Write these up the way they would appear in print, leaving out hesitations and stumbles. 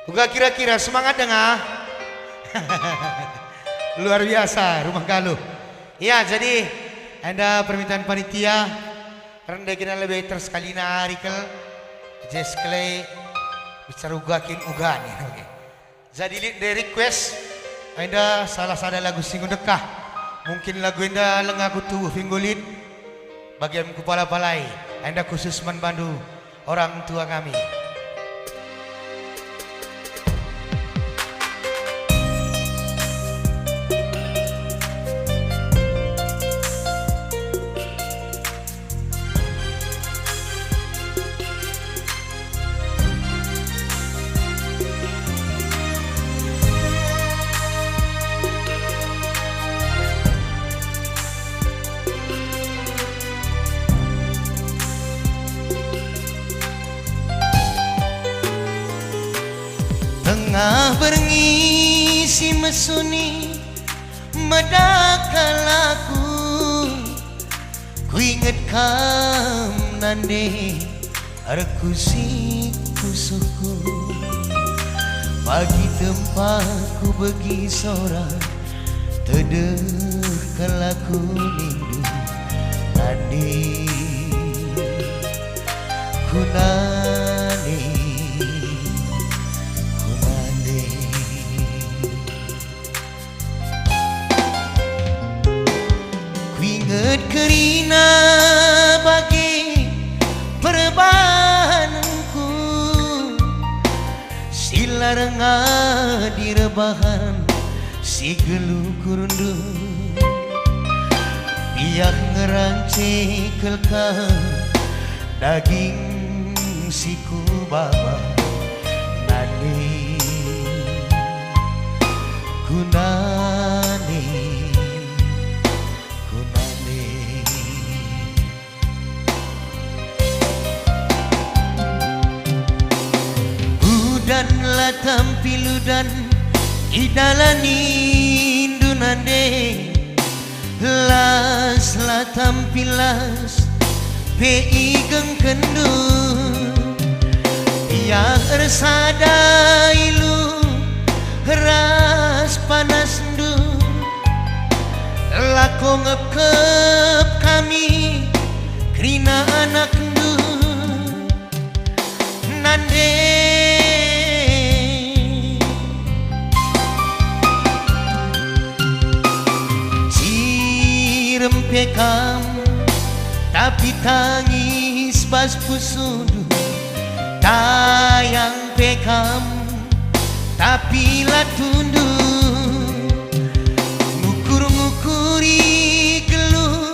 Uga kira-kira semangat dengah. Luar biasa rumah Galuh. Ya, jadi ada permintaan panitia rendah kita lebih tersekali na arikel Jess Clay bisa ugakin uga nih. Okay. Jadi di request ada salah lagu singgung dekah. Mungkin lagu anda lengaku tuh finggulit bagian kepala balai. Anda khusus membantu orang tua kami. Tengah berngisi mesuni medakalaku ku inget kam nande arekusi kusuku pagi tempatku bagi sorang tedeh kalaku nindu nande kunane kerina bagi perbananku sila renga di rebahan si gelu kurundu biak ngerance kelka daging siku baba nade kunane dan la tampilu dan idalani dunande las la tampilas pe igeng kendu yang ersada ilu ras panas ndu lako ngekep kami krina anak ndu nande pekam tapi tangis bas pusudu tayang pekam tapi latundu ngukur-ngukuri gelu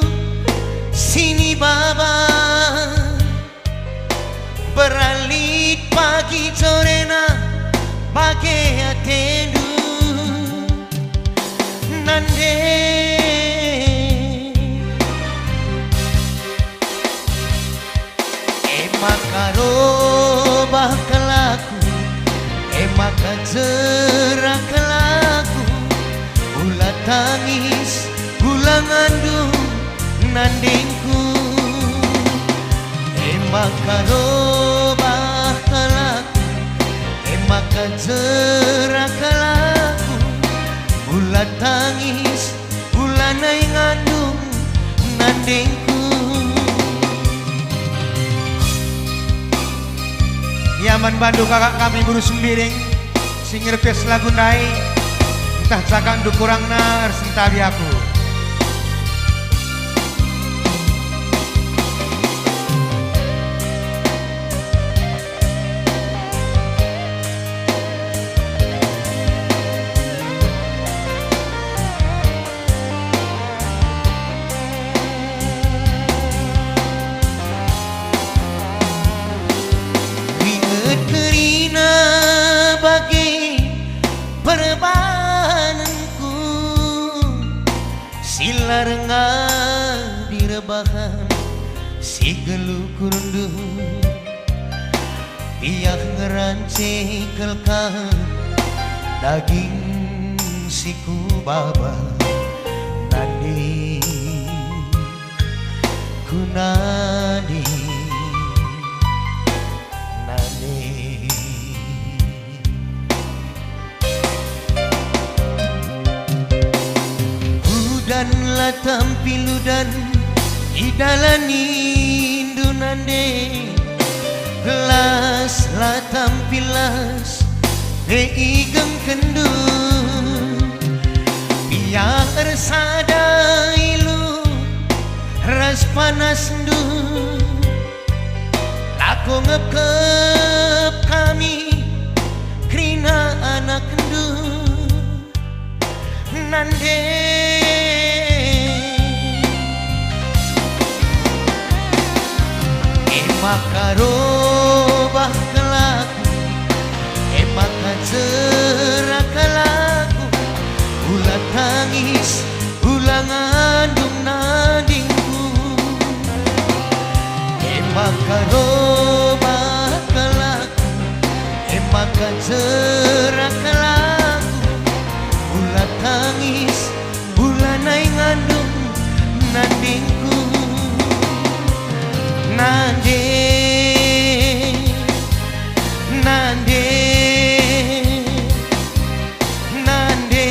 sini baba beralit pagi sorena bagai atendu nande maka robah kelaku maka jerak kelaku ulah tangis ulah ngandung nandingku maka robah kelaku maka jerak kelaku ulah tangis ulah naik ngandung nandingku. Yaman bandu kakak kami guru sembiring sing request lagu nai entah cakak ndu kurang nar sentabi aku. Perbananku sila renga di rebahan si gelu kurundu biak ngerance kelka daging siku baba nadi kunadi nadi la tampilu dan idalani dunande gelas la tampilas igeng kendu biar sadailu ras panas ndu lako ngekep kami krina anak ndu nande makarobah kelaku maka cerah kelaku ulah tangis ulah ngandung nadingku makarobah kelaku maka cerah kelaku ulah tangis ulah naik ngandung nadingku nande nande nande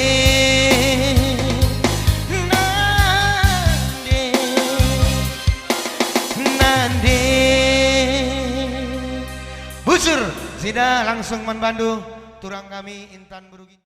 nande nande busur sida langsung membantu turang kami Intan Berugi.